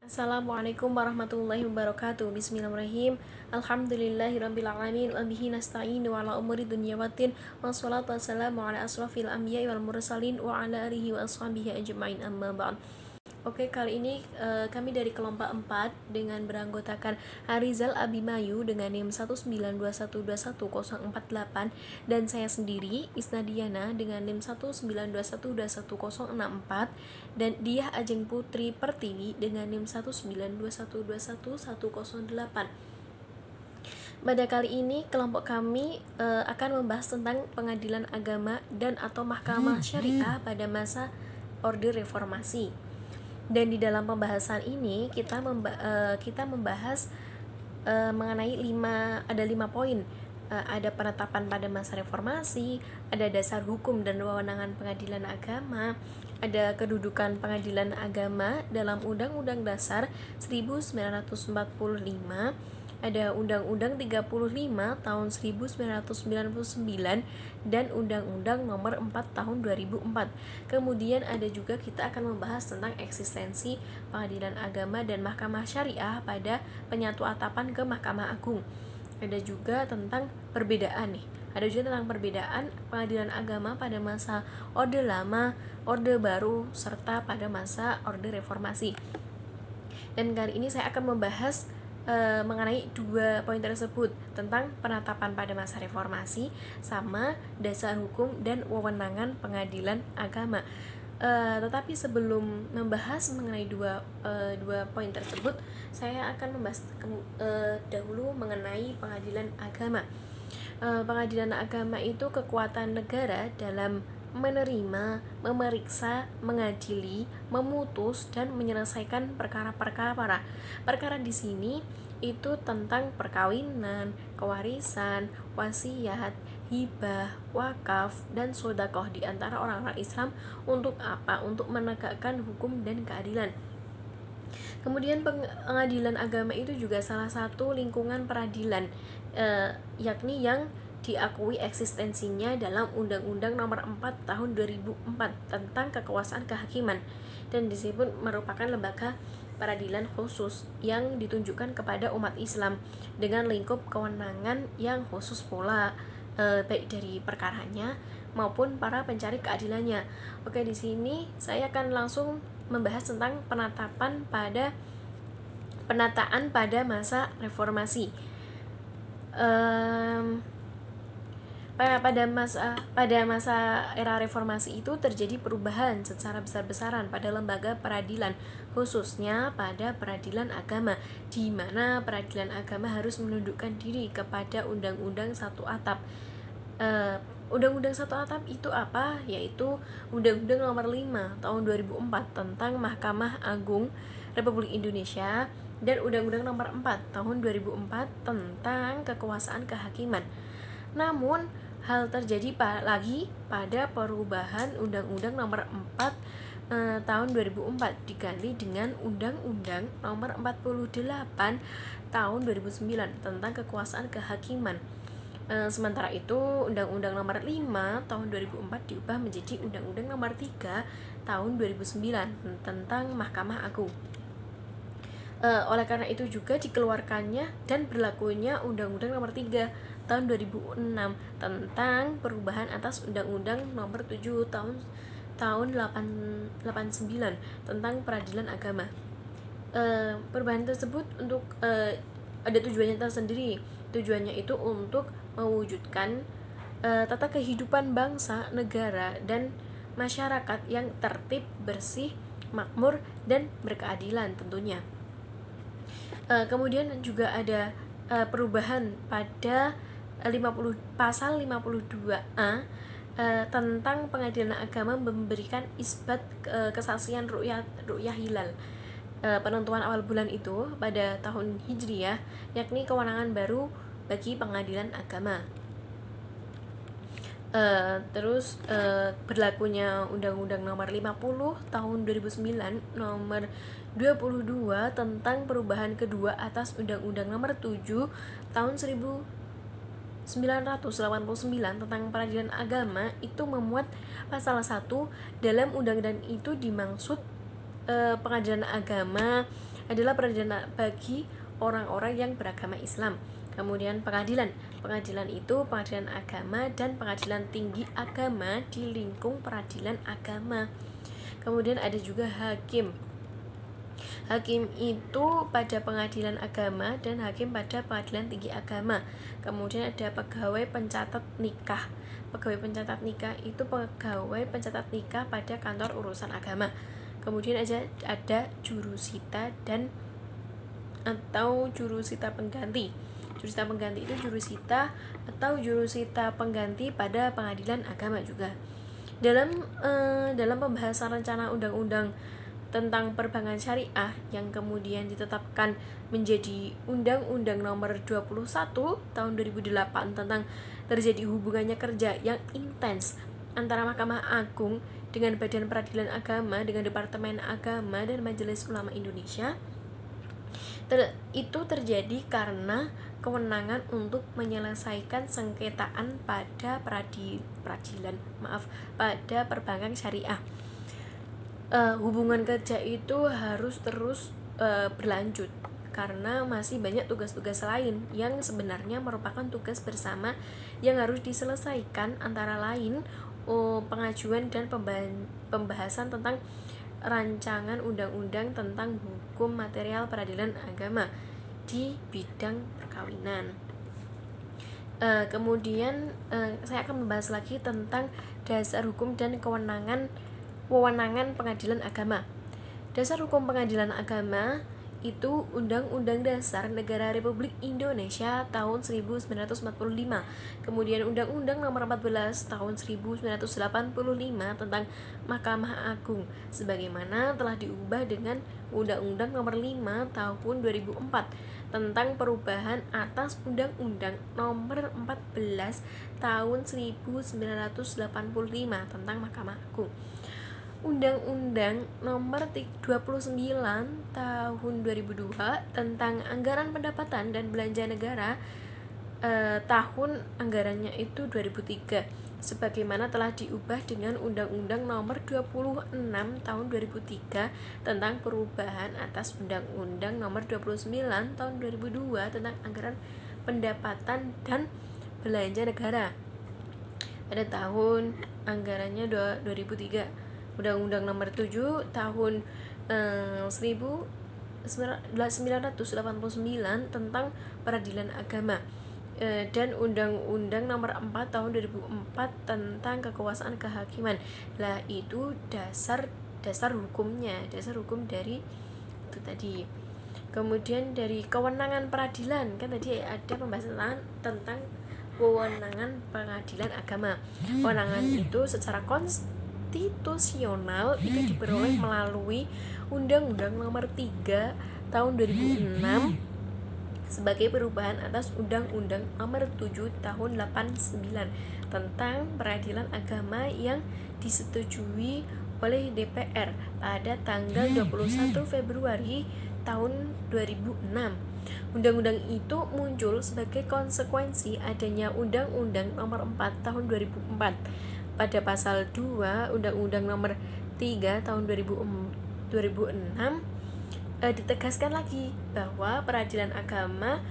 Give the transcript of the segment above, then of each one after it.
Assalamualaikum warahmatullahi wabarakatuh. Bismillahirrahmanirrahim. Alhamdulillahirrabbilalamin. Wa bihi nasta'in wa ala umuri dunya waddin. Wassalatu wassalamu ala asrafil anbiya'i wal mursalin wa ala alihi wa ashabihi ajma'in, amma ba'd. Oke, kali ini kami dari kelompok 4 dengan beranggotakan Harizal Abimayu dengan NIM 192121048 dan saya sendiri Isnadiana dengan NIM 192121064 dan Diah Ajeng Putri Pertiwi dengan NIM 192121108. Pada kali ini kelompok kami akan membahas tentang pengadilan agama dan atau mahkamah syariah pada masa Orde Reformasi. Dan di dalam pembahasan ini kita membahas mengenai 5 poin. Ada penetapan pada masa reformasi, ada dasar hukum dan wewenangan pengadilan agama, ada kedudukan pengadilan agama dalam Undang-Undang Dasar 1945, ada Undang-Undang 35 tahun 1999 dan Undang-Undang Nomor 4 tahun 2004. Kemudian ada juga kita akan membahas tentang eksistensi pengadilan agama dan mahkamah syariah pada penyatu atapan ke Mahkamah Agung. Ada juga tentang perbedaan pengadilan agama pada masa Orde Lama, Orde Baru, serta pada masa Orde Reformasi. Dan kali ini saya akan membahas mengenai 2 poin tersebut tentang penetapan pada masa reformasi sama dasar hukum dan wewenangan pengadilan agama. Tetapi sebelum membahas mengenai dua poin tersebut, saya akan membahas dahulu mengenai pengadilan agama. Pengadilan agama itu kekuatan negara dalam menerima, memeriksa, mengadili, memutus dan menyelesaikan perkara-perkara. Perkara di sini itu tentang perkawinan, kewarisan, wasiat, hibah, wakaf, dan sedekah di antara orang-orang Islam. Untuk apa? Untuk menegakkan hukum dan keadilan. Kemudian pengadilan agama itu juga salah satu lingkungan peradilan, yakni yang diakui eksistensinya dalam Undang-Undang Nomor 4 Tahun 2004 tentang kekuasaan kehakiman, dan disebut merupakan lembaga peradilan khusus yang ditunjukkan kepada umat Islam dengan lingkup kewenangan yang khusus pula, baik dari perkaranya maupun para pencari keadilannya. Oke, di sini saya akan langsung membahas tentang penataan pada masa reformasi. Pada masa era reformasi itu terjadi perubahan secara besar-besaran pada lembaga peradilan, khususnya pada peradilan agama, di mana peradilan agama harus menundukkan diri kepada Undang-Undang Satu Atap. Undang-Undang Satu Atap itu apa? Yaitu Undang-Undang Nomor 5 Tahun 2004 tentang Mahkamah Agung Republik Indonesia dan Undang-Undang Nomor 4 Tahun 2004 tentang Kekuasaan Kehakiman. Namun hal terjadi lagi pada perubahan Undang-Undang Nomor 4 tahun 2004 diganti dengan Undang-Undang Nomor 48 tahun 2009 tentang Kekuasaan Kehakiman. Sementara itu Undang-Undang Nomor 5 tahun 2004 diubah menjadi Undang-Undang Nomor 3 tahun 2009 tentang Mahkamah Agung. Oleh karena itu juga dikeluarkannya dan berlakunya Undang-Undang Nomor 3 tahun 2006 tentang perubahan atas Undang-Undang Nomor 7 tahun 89 tentang peradilan agama. Perubahan tersebut untuk ada tujuannya tersendiri. Tujuannya itu untuk mewujudkan tata kehidupan bangsa, negara, dan masyarakat yang tertib, bersih, makmur, dan berkeadilan tentunya. Kemudian juga ada perubahan pada pasal 52A tentang pengadilan agama memberikan isbat kesaksian ru'yah hilal, penentuan awal bulan itu pada tahun Hijriyah, yakni kewenangan baru bagi pengadilan agama. Berlakunya Undang-Undang Nomor 50 Tahun 2009 Nomor 22 tentang perubahan kedua atas Undang-Undang Nomor 7 Tahun 1989 tentang peradilan agama itu memuat pasal 1. Dalam undang-undang itu dimaksud pengadilan agama adalah peradilan bagi orang-orang yang beragama Islam. Kemudian pengadilan itu pengadilan agama dan pengadilan tinggi agama di lingkung peradilan agama. Kemudian ada juga hakim. Hakim itu pada pengadilan agama dan hakim pada pengadilan tinggi agama. Kemudian ada pegawai pencatat nikah. Pegawai pencatat nikah itu pegawai pencatat nikah pada kantor urusan agama. Kemudian ada jurusita dan atau jurusita pengganti. Jurusita pengganti itu jurusita atau jurusita pengganti pada pengadilan agama juga. Dalam pembahasan rencana undang-undang tentang perbankan syariah yang kemudian ditetapkan menjadi Undang-Undang Nomor 21 Tahun 2008 tentang terjadi hubungannya kerja yang intens antara Mahkamah Agung dengan Badan Peradilan Agama, dengan Departemen Agama dan Majelis Ulama Indonesia. Itu terjadi karena kewenangan untuk menyelesaikan sengketaan pada pada perbankan syariah. Hubungan kerja itu harus terus berlanjut karena masih banyak tugas-tugas lain yang sebenarnya merupakan tugas bersama yang harus diselesaikan, antara lain pengajuan dan pembahasan tentang rancangan undang-undang tentang hukum material peradilan agama di bidang perkawinan. Kemudian saya akan membahas lagi tentang dasar hukum dan kewenangan pengadilan agama. Dasar hukum pengadilan agama itu Undang-Undang Dasar Negara Republik Indonesia tahun 1945, kemudian Undang-Undang Nomor 14 tahun 1985 tentang Mahkamah Agung, sebagaimana telah diubah dengan Undang-Undang Nomor 5 tahun 2004 tentang perubahan atas Undang-Undang Nomor 14 tahun 1985 tentang Mahkamah Agung. Undang-Undang Nomor 29 Tahun 2002 tentang Anggaran Pendapatan dan Belanja Negara tahun anggarannya itu 2003, sebagaimana telah diubah dengan Undang-Undang Nomor 26 Tahun 2003 tentang perubahan atas Undang-Undang Nomor 29 Tahun 2002 tentang Anggaran Pendapatan dan Belanja Negara pada tahun anggarannya 2003. Undang-Undang Nomor 7 Tahun 1989 tentang Peradilan Agama dan Undang-Undang Nomor 4 Tahun 2004 tentang Kekuasaan Kehakiman. Lah itu dasar hukumnya, dasar hukum dari itu tadi. Kemudian dari kewenangan peradilan, kan tadi ada pembahasan tentang kewenangan pengadilan agama. Kewenangan itu secara konstitusional itu diperoleh melalui Undang-Undang Nomor 3 Tahun 2006 sebagai perubahan atas Undang-Undang Nomor 7 Tahun 89 tentang peradilan agama yang disetujui oleh DPR pada tanggal 21 Februari tahun 2006. Undang-undang itu muncul sebagai konsekuensi adanya Undang-Undang Nomor 4 Tahun 2004. Pada pasal 2 Undang-Undang Nomor 3 Tahun 2006 ditegaskan lagi bahwa peradilan agama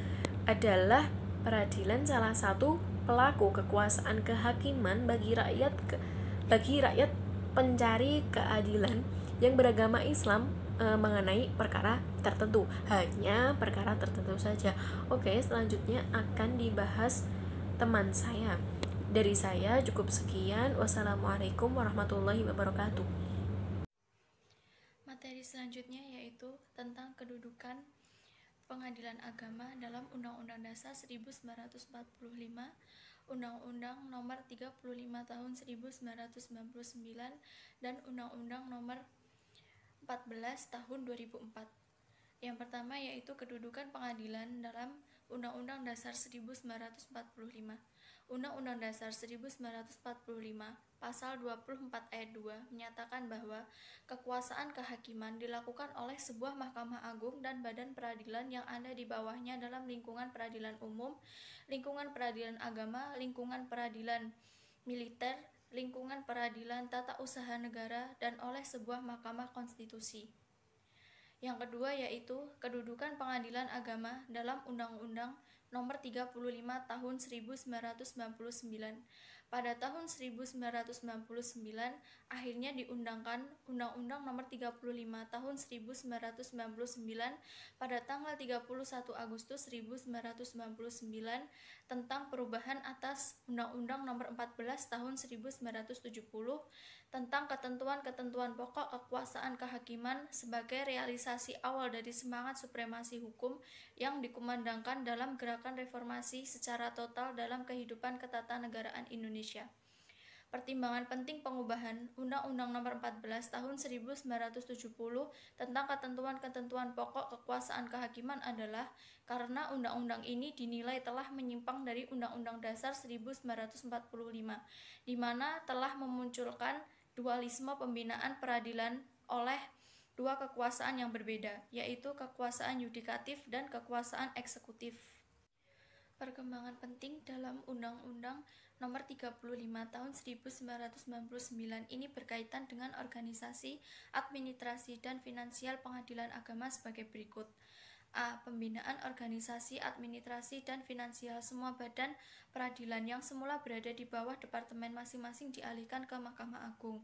adalah peradilan salah satu pelaku kekuasaan kehakiman bagi rakyat pencari keadilan yang beragama Islam mengenai perkara tertentu, hanya perkara tertentu saja. Oke, selanjutnya akan dibahas teman saya. Dari saya cukup sekian. Wassalamualaikum warahmatullahi wabarakatuh. Materi selanjutnya yaitu tentang kedudukan pengadilan agama dalam Undang-Undang Dasar 1945, Undang-Undang Nomor 35 Tahun 1999, dan Undang-Undang Nomor 14 Tahun 2004. Yang pertama yaitu kedudukan pengadilan dalam Undang-Undang Dasar 1945. Undang-Undang Dasar 1945 Pasal 24 ayat 2 menyatakan bahwa kekuasaan kehakiman dilakukan oleh sebuah Mahkamah Agung dan badan peradilan yang ada di bawahnya dalam lingkungan peradilan umum, lingkungan peradilan agama, lingkungan peradilan militer, lingkungan peradilan tata usaha negara, dan oleh sebuah Mahkamah Konstitusi. Yang kedua yaitu kedudukan pengadilan agama dalam Undang-Undang Nomor 35 Tahun 1999. Pada tahun 1999 akhirnya diundangkan Undang-Undang Nomor 35 Tahun 1999 pada tanggal 31 Agustus 1999 tentang perubahan atas Undang-Undang Nomor 14 Tahun 1970 tentang ketentuan-ketentuan pokok kekuasaan kehakiman sebagai realisasi awal dari semangat supremasi hukum yang dikumandangkan dalam gerakan reformasi secara total dalam kehidupan ketatanegaraan Indonesia. Pertimbangan penting pengubahan Undang-Undang Nomor 14 Tahun 1970 tentang ketentuan-ketentuan pokok kekuasaan kehakiman adalah karena undang-undang ini dinilai telah menyimpang dari Undang-Undang Dasar 1945, di mana telah memunculkan dualisme pembinaan peradilan oleh dua kekuasaan yang berbeda, yaitu kekuasaan yudikatif dan kekuasaan eksekutif. Perkembangan penting dalam Undang-Undang Nomor 35 Tahun 1999 ini berkaitan dengan organisasi, administrasi, dan finansial pengadilan agama sebagai berikut. A. Pembinaan organisasi, administrasi, dan finansial semua badan peradilan yang semula berada di bawah departemen masing-masing dialihkan ke Mahkamah Agung.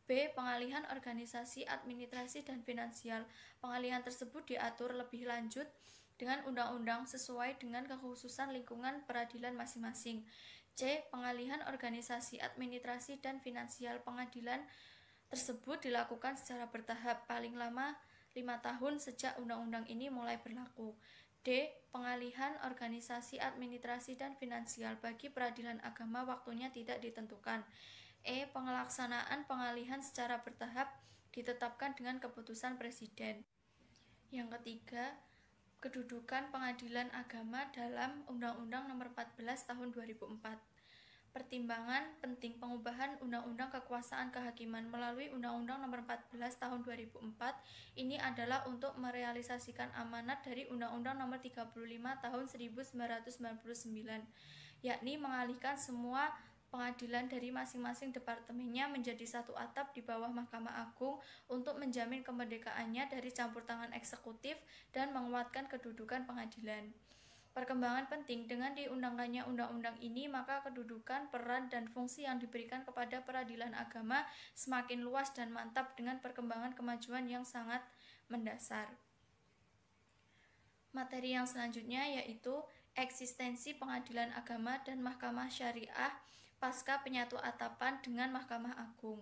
B. Pengalihan organisasi, administrasi, dan finansial. Pengalihan tersebut diatur lebih lanjut dengan undang-undang sesuai dengan kekhususan lingkungan peradilan masing-masing. C. Pengalihan organisasi, administrasi, dan finansial pengadilan tersebut dilakukan secara bertahap paling lama 5 tahun sejak undang-undang ini mulai berlaku. D. Pengalihan organisasi, administrasi, dan finansial bagi peradilan agama waktunya tidak ditentukan. E. Pelaksanaan pengalihan secara bertahap ditetapkan dengan keputusan Presiden. Yang ketiga, kedudukan pengadilan agama dalam Undang-Undang Nomor 14 Tahun 2004. Pertimbangan penting pengubahan Undang-Undang Kekuasaan Kehakiman melalui Undang-Undang Nomor 14 Tahun 2004 ini adalah untuk merealisasikan amanat dari Undang-Undang Nomor 35 Tahun 1999, yakni mengalihkan semua pengadilan dari masing-masing departemennya menjadi satu atap di bawah Mahkamah Agung untuk menjamin kemerdekaannya dari campur tangan eksekutif dan menguatkan kedudukan pengadilan. Perkembangan penting dengan diundangkannya undang-undang ini, maka kedudukan, peran, dan fungsi yang diberikan kepada peradilan agama semakin luas dan mantap dengan perkembangan kemajuan yang sangat mendasar. Materi yang selanjutnya yaitu eksistensi pengadilan agama dan mahkamah syariah pasca penyatu atapan dengan Mahkamah Agung.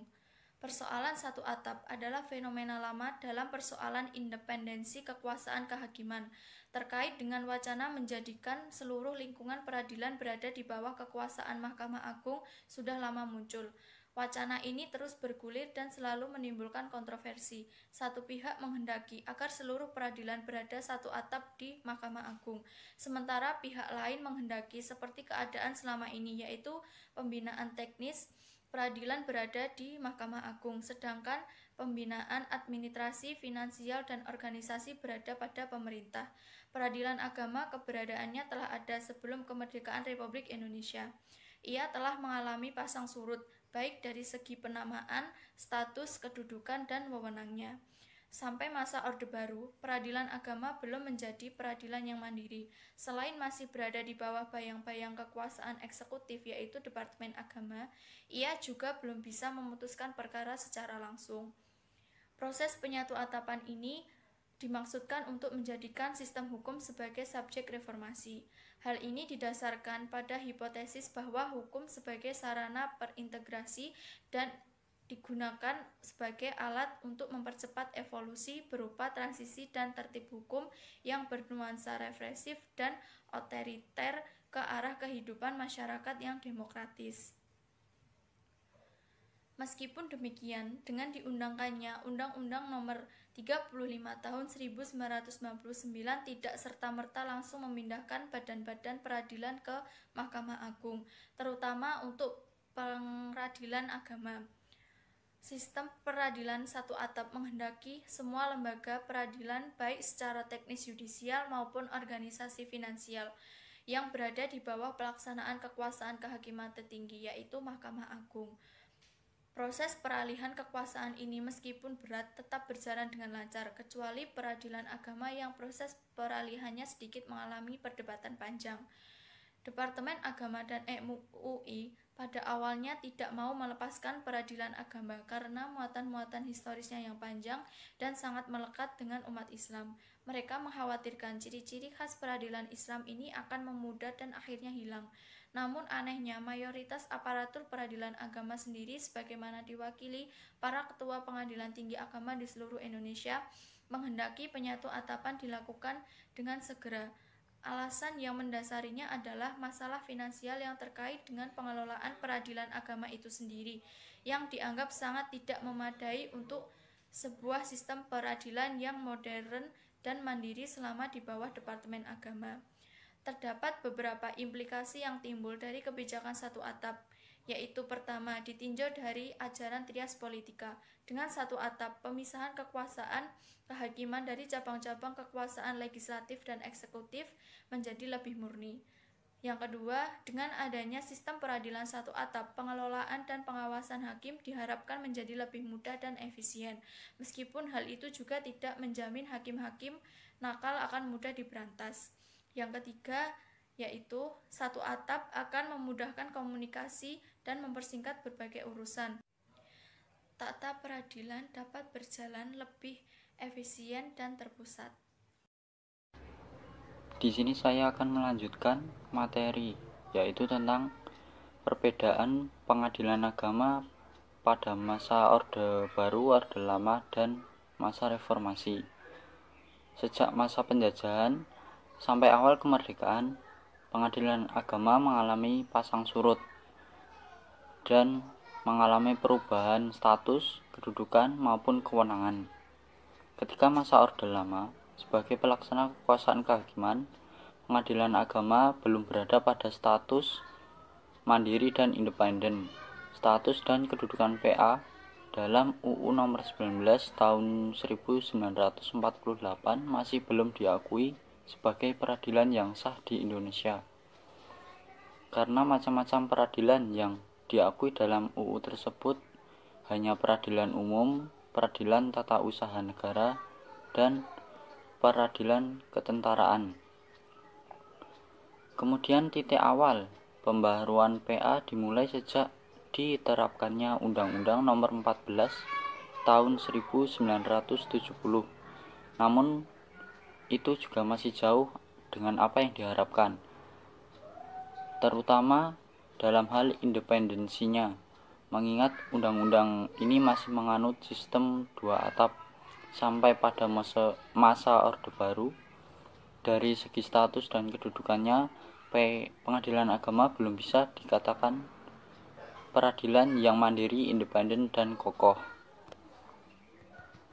Persoalan satu atap adalah fenomena lama dalam persoalan independensi kekuasaan kehakiman, terkait dengan wacana menjadikan seluruh lingkungan peradilan berada di bawah kekuasaan Mahkamah Agung sudah lama muncul. Wacana ini terus bergulir dan selalu menimbulkan kontroversi. Satu pihak menghendaki agar seluruh peradilan berada satu atap di Mahkamah Agung, sementara pihak lain menghendaki seperti keadaan selama ini, yaitu pembinaan teknis peradilan berada di Mahkamah Agung, sedangkan pembinaan administrasi, finansial, dan organisasi berada pada pemerintah. Peradilan agama keberadaannya telah ada sebelum kemerdekaan Republik Indonesia. Ia telah mengalami pasang surut, baik dari segi penamaan, status, kedudukan, dan wewenangnya. Sampai masa Orde Baru, peradilan agama belum menjadi peradilan yang mandiri. Selain masih berada di bawah bayang-bayang kekuasaan eksekutif, yaitu Departemen Agama, ia juga belum bisa memutuskan perkara secara langsung. Proses penyatu atapan ini dimaksudkan untuk menjadikan sistem hukum sebagai subjek reformasi. Hal ini didasarkan pada hipotesis bahwa hukum sebagai sarana perintegrasi dan digunakan sebagai alat untuk mempercepat evolusi berupa transisi dan tertib hukum yang bernuansa represif dan otoriter ke arah kehidupan masyarakat yang demokratis. Meskipun demikian, dengan diundangkannya Undang-Undang Nomor 35 Tahun 1999 tidak serta-merta langsung memindahkan badan-badan peradilan ke Mahkamah Agung, terutama untuk peradilan agama. Sistem peradilan satu atap menghendaki semua lembaga peradilan baik secara teknis yudisial maupun organisasi finansial yang berada di bawah pelaksanaan kekuasaan kehakiman tertinggi, yaitu Mahkamah Agung. Proses peralihan kekuasaan ini meskipun berat tetap berjalan dengan lancar, kecuali peradilan agama yang proses peralihannya sedikit mengalami perdebatan panjang. Departemen Agama dan MUI pada awalnya tidak mau melepaskan peradilan agama karena muatan-muatan historisnya yang panjang dan sangat melekat dengan umat Islam. Mereka mengkhawatirkan ciri-ciri khas peradilan Islam ini akan memudar dan akhirnya hilang. Namun anehnya, mayoritas aparatur peradilan agama sendiri sebagaimana diwakili para ketua pengadilan tinggi agama di seluruh Indonesia menghendaki penyatu atapan dilakukan dengan segera. Alasan yang mendasarinya adalah masalah finansial yang terkait dengan pengelolaan peradilan agama itu sendiri, yang dianggap sangat tidak memadai untuk sebuah sistem peradilan yang modern dan mandiri selama di bawah Departemen Agama. Terdapat beberapa implikasi yang timbul dari kebijakan satu atap, yaitu pertama, ditinjau dari ajaran trias politika. Dengan satu atap, pemisahan kekuasaan kehakiman dari cabang-cabang kekuasaan legislatif dan eksekutif menjadi lebih murni. Yang kedua, dengan adanya sistem peradilan satu atap, pengelolaan dan pengawasan hakim diharapkan menjadi lebih mudah dan efisien. Meskipun hal itu juga tidak menjamin hakim-hakim nakal akan mudah diberantas. Yang ketiga, yaitu satu atap akan memudahkan komunikasi dan mempersingkat berbagai urusan. Tata peradilan dapat berjalan lebih efisien dan terpusat. Di sini saya akan melanjutkan materi, yaitu tentang perbedaan pengadilan agama pada masa Orde Baru, Orde Lama, dan masa Reformasi. Sejak masa penjajahan sampai awal kemerdekaan, pengadilan agama mengalami pasang surut dan mengalami perubahan status, kedudukan, maupun kewenangan. Ketika masa Orde Lama, sebagai pelaksana kekuasaan kehakiman, pengadilan agama belum berada pada status mandiri dan independen. Status dan kedudukan PA dalam UU Nomor 19 Tahun 1948 masih belum diakui sebagai peradilan yang sah di Indonesia. Karena macam-macam peradilan yang diakui dalam UU tersebut hanya peradilan umum, peradilan tata usaha negara, dan peradilan ketentaraan. Kemudian titik awal pembaharuan PA dimulai sejak diterapkannya Undang-Undang Nomor 14 Tahun 1970. Namun itu juga masih jauh dengan apa yang diharapkan, terutama dalam hal independensinya, mengingat undang-undang ini masih menganut sistem dua atap sampai pada masa Orde Baru. Dari segi status dan kedudukannya, pengadilan agama belum bisa dikatakan peradilan yang mandiri, independen, dan kokoh.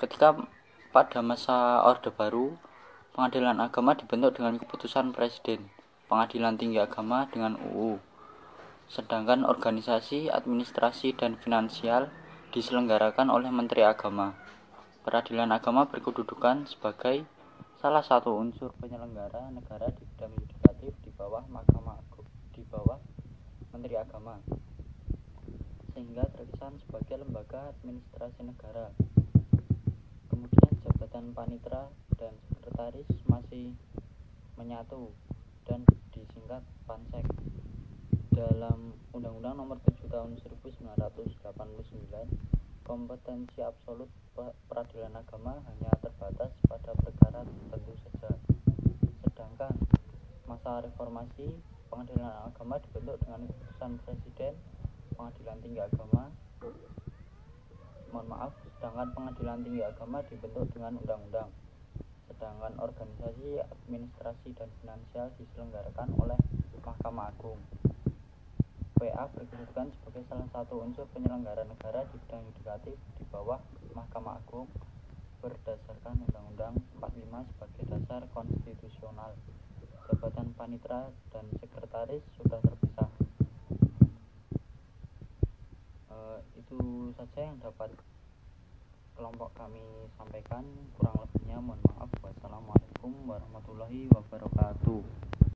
Ketika pada masa Orde Baru, pengadilan agama dibentuk dengan keputusan Presiden, pengadilan tinggi agama dengan UU. Sedangkan organisasi, administrasi, dan finansial diselenggarakan oleh Menteri Agama. Peradilan agama berkedudukan sebagai salah satu unsur penyelenggara negara di bidang yudikatif di bawah Mahkamah Agung, di bawah Menteri Agama, sehingga terkesan sebagai lembaga administrasi negara. Kemudian jabatan panitera dan sekretaris masih menyatu dan disingkat Pansek. Dalam Undang-Undang Nomor 7 Tahun 1989, kompetensi absolut peradilan agama hanya terbatas pada perkara tertentu saja. Sedangkan masa reformasi, pengadilan agama dibentuk dengan keputusan Presiden, pengadilan tinggi agama. Sedangkan pengadilan tinggi agama dibentuk dengan undang-undang. Sedangkan organisasi, administrasi, dan finansial diselenggarakan oleh Mahkamah Agung. PA berkedudukan sebagai salah satu unsur penyelenggara negara di bidang yudikatif di bawah Mahkamah Agung berdasarkan Undang-Undang 45 sebagai dasar konstitusional. Jabatan panitera dan sekretaris sudah terpisah. Itu saja yang dapat kelompok kami sampaikan. Kurang lebihnya mohon maaf. Wassalamualaikum warahmatullahi wabarakatuh.